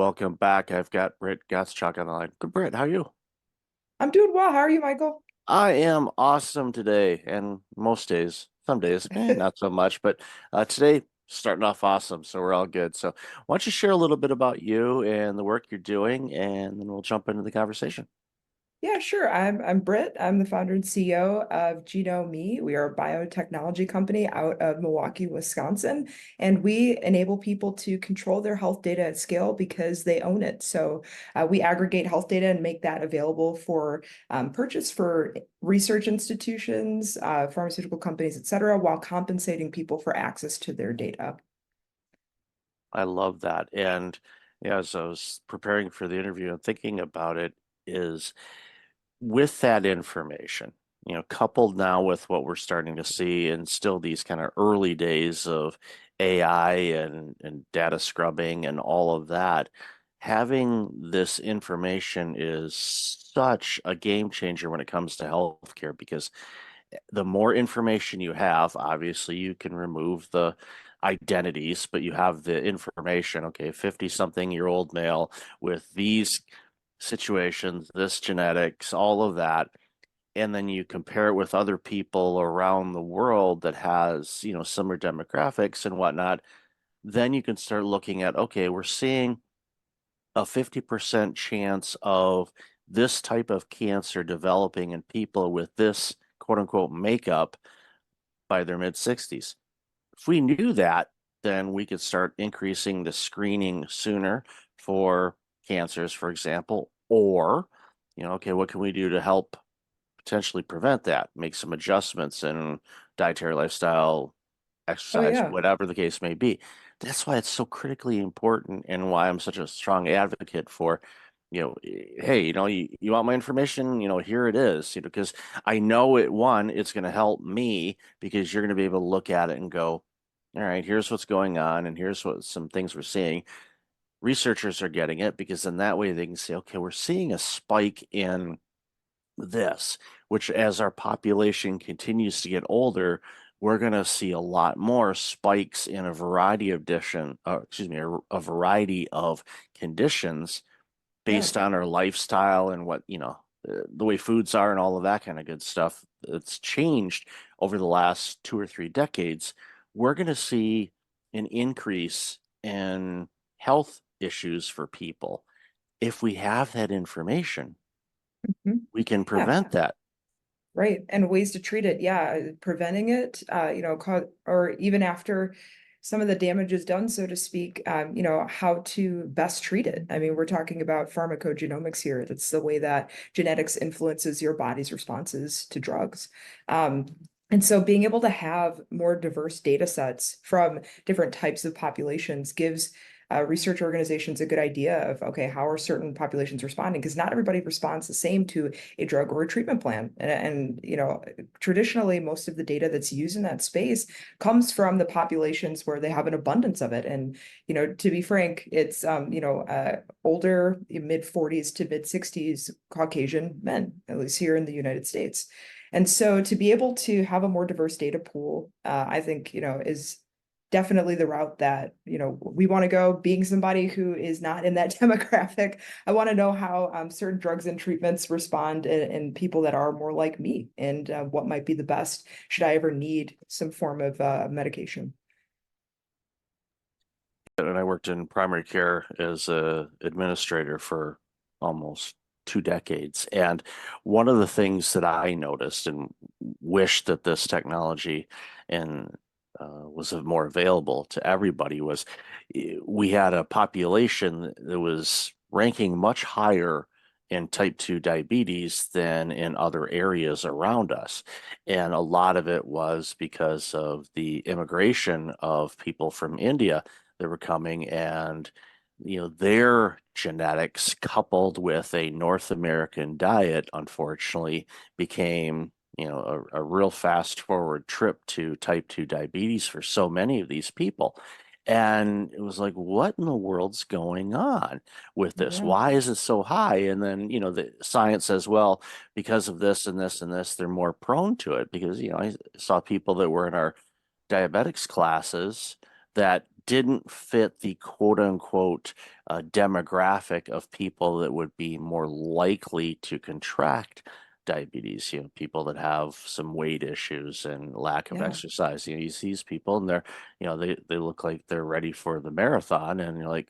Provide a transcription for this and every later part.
welcome back. I've got Britt Gottschalk on the line. Good, Britt, how are you? I'm doing well. How are you, Michael? I am awesome today, and most days, some days, not so much, but today starting off awesome, so we're all good. So, why don't you share a little bit about you and the work you're doing, and then we'll jump into the conversation. Yeah, sure. I'm Britt. I'm the founder and CEO of Genome. We are a biotechnology company out of Milwaukee, Wisconsin, and we enable people to control their health data at scale because they own it. So we aggregate health data and make that available for purchase for research institutions, pharmaceutical companies, et cetera, while compensating people for access to their data. I love that. And yeah, as I was preparing for the interview and thinking about it, is with that information, coupled now with what we're starting to see and still these kind of early days of AI and data scrubbing and all of that, having this information is such a game changer when it comes to healthcare because the more information you have, obviously you can remove the identities, but you have the information. Okay, 50 something year old male with these situations, this genetics, all of that. And then you compare it with other people around the world that has, similar demographics and whatnot. Then you can start looking at, okay, we're seeing a 50% chance of this type of cancer developing in people with this quote unquote makeup by their mid 60s. If we knew that, then we could start increasing the screening sooner for cancers, for example, or, okay, what can we do to help potentially prevent that? Make some adjustments in dietary lifestyle, Oh exercise, yeah. whatever the case may be. That's why it's so critically important and why I'm such a strong advocate for, hey, you want my information, here it is, because I know it's going to help me because you're going to be able to look at it and go, all right, here's what's going on, and here's what some things we're seeing. Researchers are getting it because in that way they can say, okay, we're seeing a spike in this, which as our population continues to get older, we're going to see a lot more spikes in a variety of a variety of conditions Yeah. based on our lifestyle and what, the way foods are and all of that kind of good stuff. It's changed over the last 2 or 3 decades. We're going to see an increase in health issues for people. If we have that information, Mhm. we can Yeah. prevent that. Right. And ways to treat it. Yeah. Preventing it, or even after some of the damage is done, so to speak, how to best treat it. I mean, we're talking about pharmacogenomics here. That's the way that genetics influences your body's responses to drugs. Um, and so being able to have more diverse data sets from different types of populations gives research organizations a good idea of, okay, how are certain populations responding? Because not everybody responds the same to a drug or a treatment plan. Traditionally, most of the data that's used in that space comes from the populations where they have an abundance of it. And, to be frank, it's, older, mid 40s to mid 60s Caucasian men, at least here in the United States. And so to be able to have a more diverse data pool, I think, is definitely the route that we want to go. Being somebody who is not in that demographic, I want to know how certain drugs and treatments respond in people that are more like me, and what might be the best should I ever need some form of medication. And I worked in primary care as a administrator for almost 2 decades. And one of the things that I noticed and wished that this technology and was more available to everybody was we had a population that was ranking much higher in type 2 diabetes than in other areas around us. And a lot of it was because of the immigration of people from India that were coming and their genetics coupled with a North American diet unfortunately became a real fast forward trip to type 2 diabetes for so many of these people. And it was like, what in the world's going on with this? Yeah. Why is it so high? And then, the science says, well, because of this and this and this, they're more prone to it. Because, I saw people that were in our diabetics classes that didn't fit the quote unquote demographic of people that would be more likely to contract diabetes, people that have some weight issues and lack of Yeah. exercise. You see these people and they're, they look like they're ready for the marathon, and you're like,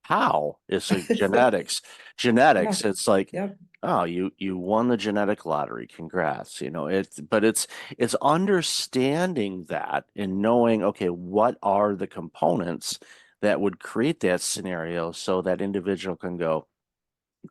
how? It's like genetics. Yeah. Genetics. It's like, Yep. oh, you won the genetic lottery. Congrats. But it's understanding that and knowing, okay, what are the components that would create that scenario so that individual can go,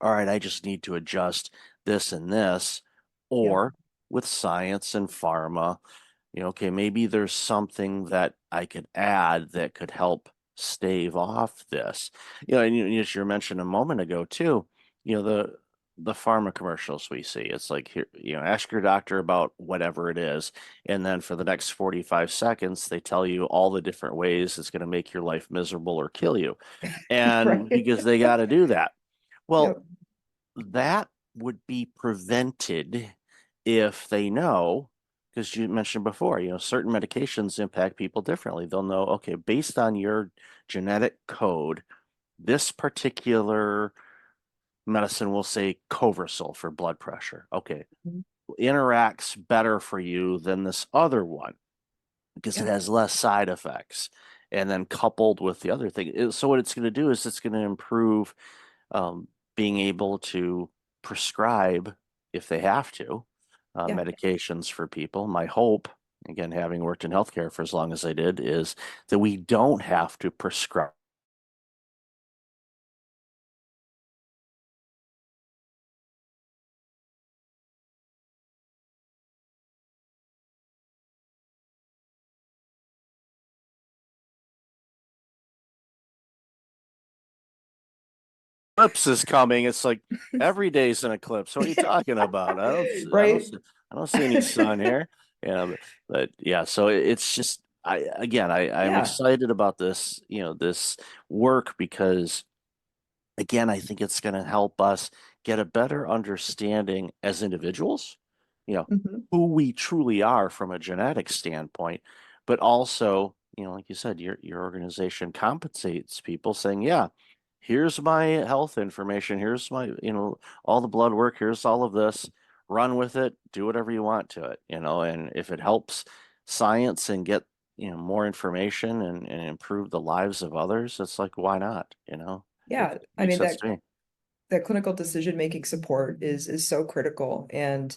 all right, I just need to adjust this and this, Yep. or with science and pharma, okay, maybe there's something that I could add that could help stave off this. And as you mentioned a moment ago too, the pharma commercials we see, it's like here, ask your doctor about whatever it is, and then for the next 45 seconds, they tell you all the different ways it's going to make your life miserable or kill you. And Right. because they got to do that. Well, Yep. that would be prevented if they know, because you mentioned before, certain medications impact people differently. They'll know, okay, based on your genetic code, this particular medicine will say Coversil for blood pressure. Okay, Mhm. interacts better for you than this other one because it Yep. has less side effects. And then coupled with the other thing, so what it's going to do is it's going to improve um, being able to prescribe, if they have to, Yeah. medications for people. My hope, again, having worked in healthcare for as long as I did, is that we don't have to prescribe eclipse is coming. It's like every day's an eclipse. What are you talking about? Right. I don't see any sun here. But yeah, so it's just I'm Yeah. excited about this, this work because again, I think it's going to help us get a better understanding as individuals, you know, Hmm. who we truly are from a genetic standpoint, but also, like you said, your organization compensates people saying, yeah, here's my health information, here's my, all the blood work, here's all of this, run with it, do whatever you want to it, and if it helps science and get, more information and improve the lives of others, it's like, why not, it Yeah. I makes mean, sense to me. that clinical decision making support is so critical. And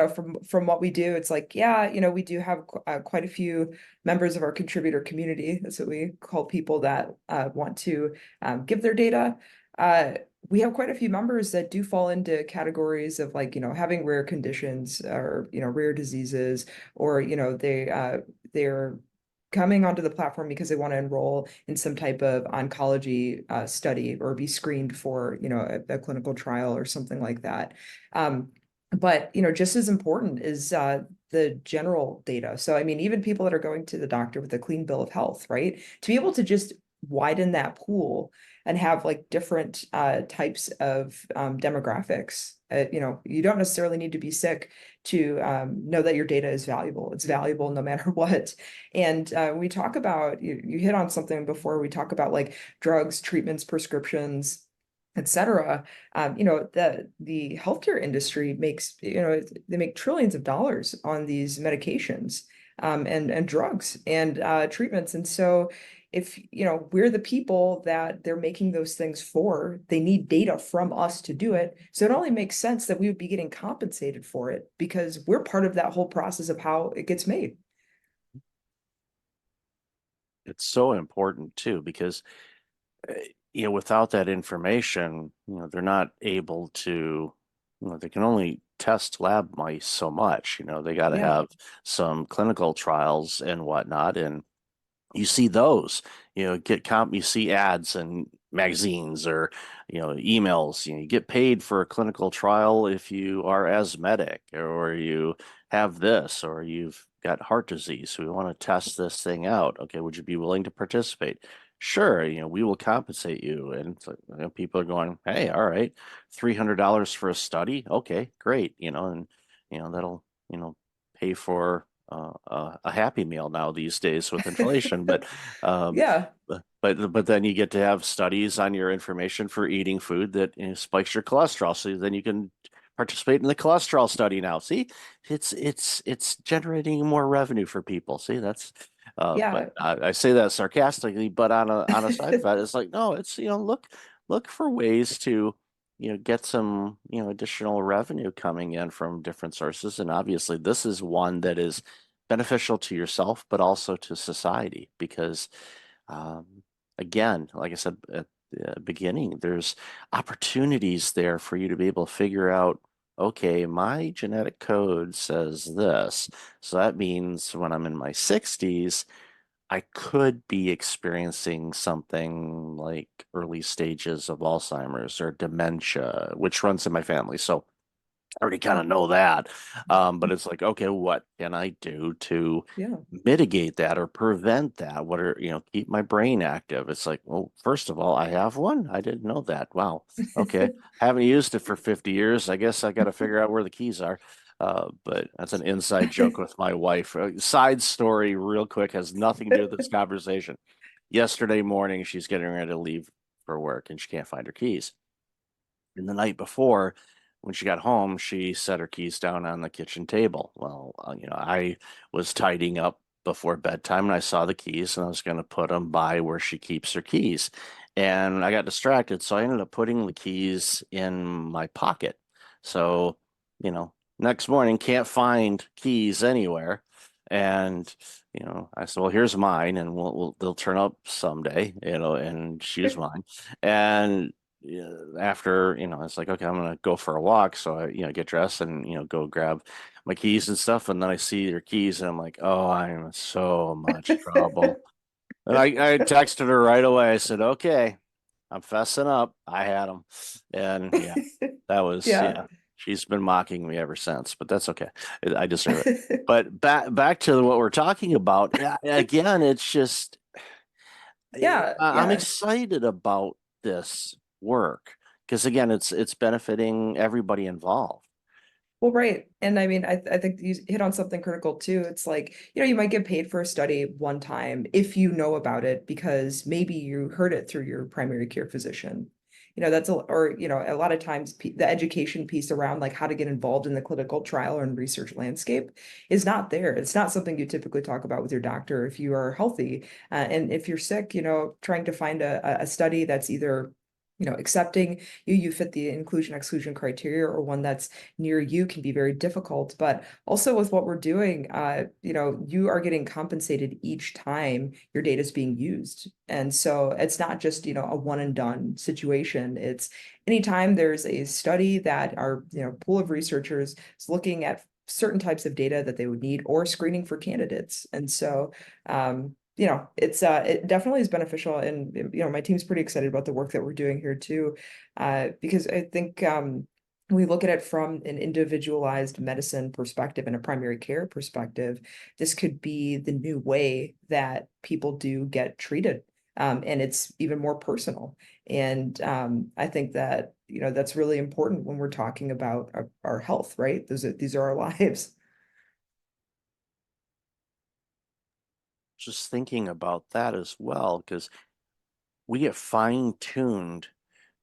from what we do, it's like, yeah, we do have quite a few members of our contributor community. That's what we call people that want to give their data. uh, we have quite a few members that do fall into categories of, like, having rare conditions, or rare diseases, or they're coming onto the platform because they want to enroll in some type of oncology study, or be screened for, a clinical trial or something like that. But just as important is the general data. So I mean, even people that are going to the doctor with a clean bill of health, right? To be able to just widen that pool and have like different types of demographics. You don't necessarily need to be sick to know that your data is valuable. It's valuable no matter what. And we talk about, you hit on something before, we talk about like drugs, treatments, prescriptions, etc. The healthcare industry makes, they make trillions of dollars on these medications, and drugs and treatments. And so if we're the people that they're making those things for, they need data from us to do it. So it only makes sense that we would be getting compensated for it, because we're part of that whole process of how it gets made. It's so important too, because uh, without that information, they're not able to, they can only test lab mice so much. They got to Yeah. have some clinical trials and whatnot, and you see those, you see ads and magazines or, emails, you get paid for a clinical trial if you are asthmatic or you have this or you've got heart disease. So we want to test this thing out. Okay, would you be willing to participate? Sure, we will compensate you. And it's like, people are going, hey, all right, $300 for a study. Okay, great. And that'll, pay for a Happy Meal now these days with inflation. But um, Yeah. but then you get to have studies on your information for eating food that, spikes your cholesterol, so then you can participate in the cholesterol study now. See, it's generating more revenue for people. See, that's but Yeah. I say that sarcastically, but on a side of that, it's like, no, it's, look for ways to, get some, additional revenue coming in from different sources. And obviously this is one that is beneficial to yourself, but also to society, because um, again, like I said at the beginning, there's opportunities there for you to be able to figure out, okay, my genetic code says this. So that means when I'm in my 60s, I could be experiencing something like early stages of Alzheimer's or dementia, which runs in my family. So I already kind of know that. But it's like, okay, what can I do to Yeah. mitigate that or prevent that? What are, keep my brain active? It's like, well, first of all, I have one. I didn't know that. Wow. Okay. Haven't used it for 50 years. I guess I got to figure out where the keys are. But that's an inside joke with my wife. Side story, real quick, has nothing to do with this conversation. Yesterday morning, she's getting ready to leave for work and she can't find her keys. And the night before, when she got home, she set her keys down on the kitchen table. Well, I was tidying up before bedtime and I saw the keys and I was going to put them by where she keeps her keys. And I got distracted. So I ended up putting the keys in my pocket. So, next morning, can't find keys anywhere. And, I said, well, here's mine and they'll turn up someday, and she's mine. And yeah, after, it's like, okay, I'm gonna go for a walk. So I, get dressed and, go grab my keys and stuff. And then I see your keys and I'm like, oh, I'm in so much trouble. And I texted her right away. I said, okay, I'm fessing up. I had them. And yeah, that was, Yeah. yeah, she's been mocking me ever since, but that's okay. I deserve it. But back to what we're talking about. Yeah, again, it's just, Yeah. I'm Yeah. excited about this work because again, it's benefiting everybody involved. Well, right. And I mean, I think you hit on something critical too. It's like, you might get paid for a study one time if you know about it because maybe you heard it through your primary care physician. Or, a lot of times the education piece around like how to get involved in the clinical trial and research landscape is not there. It's not something you typically talk about with your doctor if you are healthy. And if you're sick, trying to find a study that's either accepting you fit the inclusion exclusion criteria or one that's near you can be very difficult. But also with what we're doing, you are getting compensated each time your data is being used. And so it's not just, a one and done situation. It's anytime there's a study that our, pool of researchers is looking at certain types of data that they would need or screening for candidates. And so, it definitely is beneficial. And, my team's pretty excited about the work that we're doing here too, because I think, we look at it from an individualized medicine perspective and a primary care perspective, this could be the new way that people do get treated. And it's even more personal. And I think that, that's really important when we're talking about our health, right? These are our lives. Just thinking about that as well, because we get fine-tuned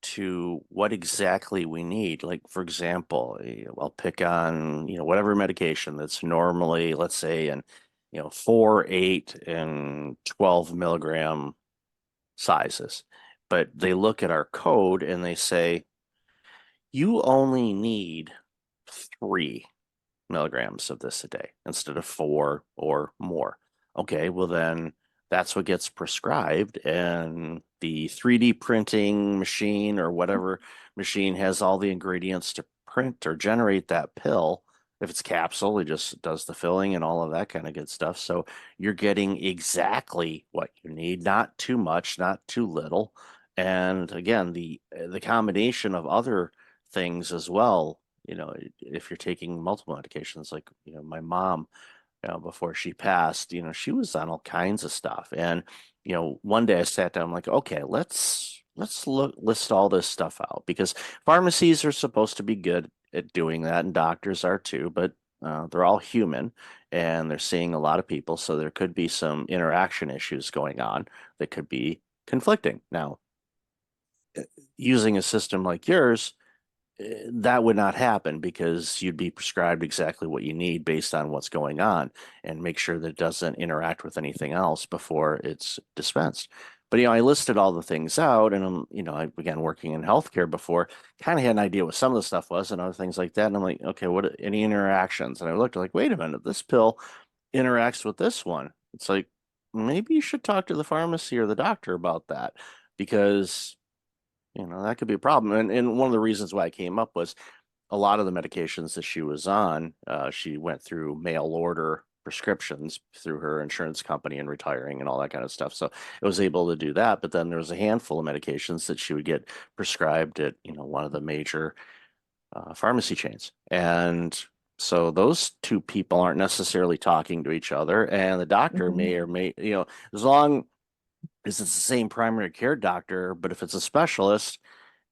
to what exactly we need. Like, for example, I'll pick on, whatever medication that's normally, let's say, in, 4, 8, and 12 milligram sizes. But they look at our code and they say, you only need 3 milligrams of this a day instead of 4 or more. Okay, well then that's what gets prescribed, and the 3D printing machine or whatever machine has all the ingredients to print or generate that pill. If it's capsule, it just does the filling and all of that kind of good stuff. So you're getting exactly what you need, not too much, not too little. And again, the combination of other things as well, if you're taking multiple medications, like, my mom, before she passed, she was on all kinds of stuff. And, one day I sat down, I'm like, okay, let's list all this stuff out, because pharmacies are supposed to be good at doing that and doctors are too, but they're all human and they're seeing a lot of people. So there could be some interaction issues going on that could be conflicting. Now, using a system like yours, that would not happen because you'd be prescribed exactly what you need based on what's going on and make sure that it doesn't interact with anything else before it's dispensed. But I listed all the things out, and I began working in healthcare before, kind of had an idea what some of the stuff was and other things like that. And I'm like, okay, what any interactions? And I looked like, wait a minute, this pill interacts with this one. It's like maybe you should talk to the pharmacy or the doctor about that because that could be a problem. And one of the reasons why I came up was a lot of the medications that she was on, she went through mail order prescriptions through her insurance company and retiring and all that kind of stuff. So it was able to do that. But then there was a handful of medications that she would get prescribed at, one of the major pharmacy chains. And so those two people aren't necessarily talking to each other. And the doctor may Mhm. or may, as long as it's the same primary care doctor, but if it's a specialist,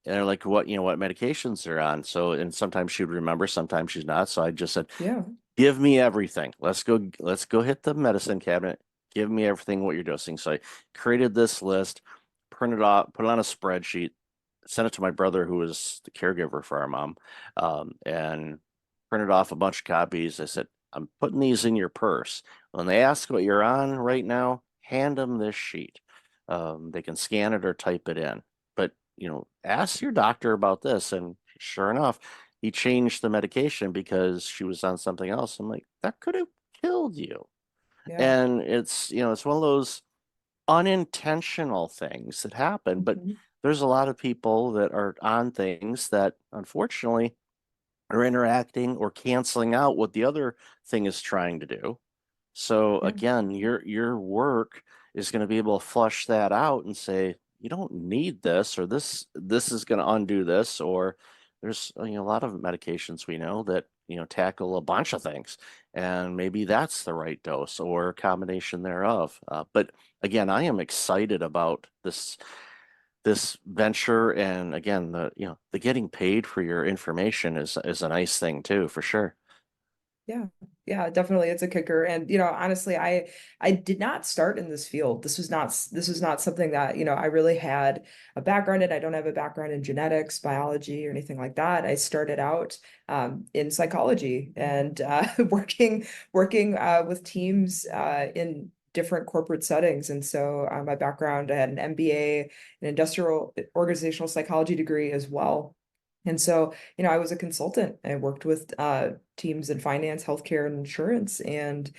and they're like, what medications they're on. So, and sometimes she would remember, sometimes she's not. So I just said, Yeah, give me everything. Let's go hit the medicine cabinet. Give me everything what you're dosing. So I created this list, printed off, put it on a spreadsheet, sent it to my brother who was the caregiver for our mom, and printed off a bunch of copies. I said, I'm putting these in your purse. When they ask what you're on right now, hand them this sheet. They can scan it or type it in. But ask your doctor about this. And sure enough, he changed the medication because she was on something else. I'm like, that could have killed you. yeah. And it's one of those unintentional things that happen, but Mhm. there's a lot of people that are on things that unfortunately are interacting or canceling out what the other thing is trying to do. So Yeah, again, your work is going to be able to flush that out and say, you don't need this, or this is going to undo this, or there's a lot of medications we know that tackle a bunch of things, and maybe that's the right dose or a combination thereof. But again, I am excited about this venture, and again, the getting paid for your information is a nice thing too, for sure. yeah, yeah, definitely. It's a kicker. And, honestly, I did not start in this field. This was not something that, I really had a background in. I don't have a background in genetics, biology, or anything like that. I started out in psychology and working with teams in different corporate settings. And so my background, I had an MBA, an industrial organizational psychology degree as well. And so, I was a consultant. I worked with teams in finance, healthcare, and insurance. And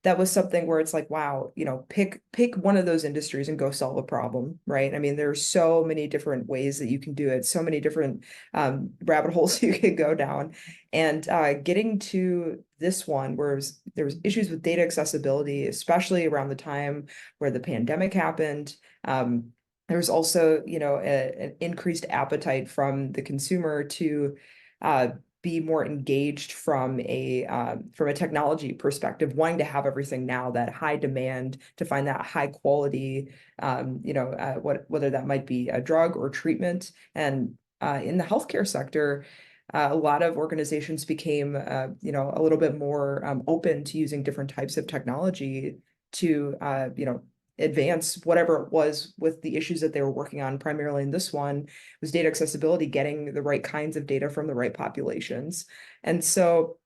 that was something where it's like, wow, pick one of those industries and go solve a problem, right? I mean, there's so many different ways that you can do it, so many different rabbit holes you could go down. And getting to this one, where there was issues with data accessibility, especially around the time where the pandemic happened. There was also, an increased appetite from the consumer to uh, be more engaged from a technology perspective, wanting to have everything now, that high demand to find that high quality, whether that might be a drug or treatment. And in the healthcare sector, a lot of organizations became, a little bit more open to using different types of technology to, advance whatever it was with the issues that they were working on. Primarily in this one was data accessibility, getting the right kinds of data from the right populations. And so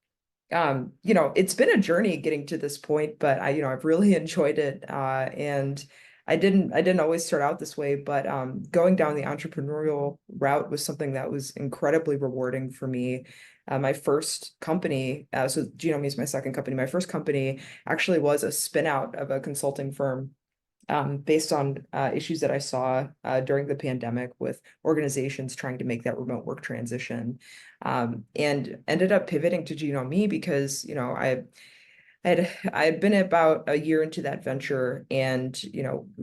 it's been a journey getting to this point, but I've really enjoyed it. And I didn't always start out this way, but going down the entrepreneurial route was something that was incredibly rewarding for me. My first company, so Genome is my second company. My first company actually was a spin out of a consulting firm based on issues that I saw during the pandemic with organizations trying to make that remote work transition, and ended up pivoting to Genome because I had been about a year into that venture and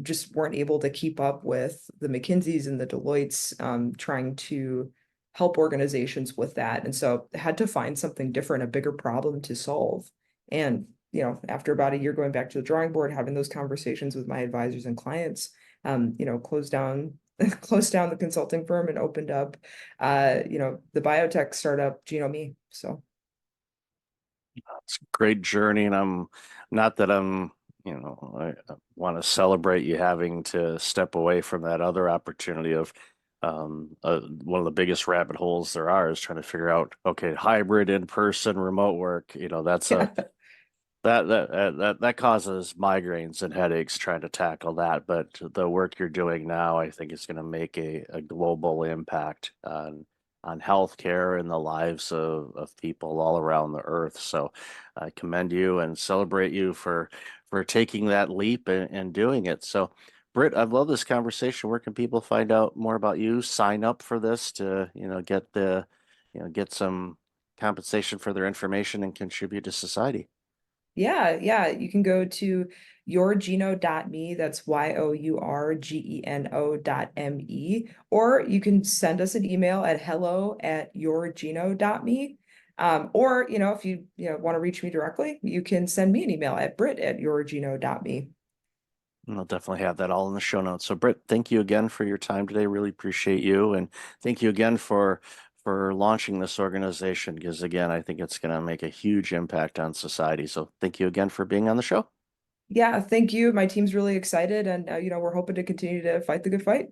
just weren't able to keep up with the McKinseys and the Deloittes trying to help organizations with that, and so had to find something different, a bigger problem to solve. And after about a year going back to the drawing board, having those conversations with my advisors and clients, closed down closed down the consulting firm and opened up the biotech startup Genome. So It's a great journey, and I'm not that I'm, I want to celebrate you having to step away from that other opportunity of one of the biggest rabbit holes there are is trying to figure out, okay, hybrid in-person remote work. That's a Yeah. that causes migraines and headaches trying to tackle that. But the work you're doing now, I think, is going to make a global impact on healthcare and the lives of people all around the earth. So I commend you and celebrate you for taking that leap and doing it. So Britt, I love this conversation. Where can people find out more about you? Sign up for this to, get some compensation for their information and contribute to society. Yeah, you can go to yourgeno.me, that's yourgeno.me, or you can send us an email at hello@yourgeno.me. Or, if you want to reach me directly, you can send me an email at brit@yourgeno.me. And I'll definitely have that all in the show notes. So, Britt, thank you again for your time today. Really appreciate you, and thank you again for launching this organization because again, I think it's going to make a huge impact on society. So, thank you again for being on the show. Yeah, thank you. My team's really excited, and we're hoping to continue to fight the good fight.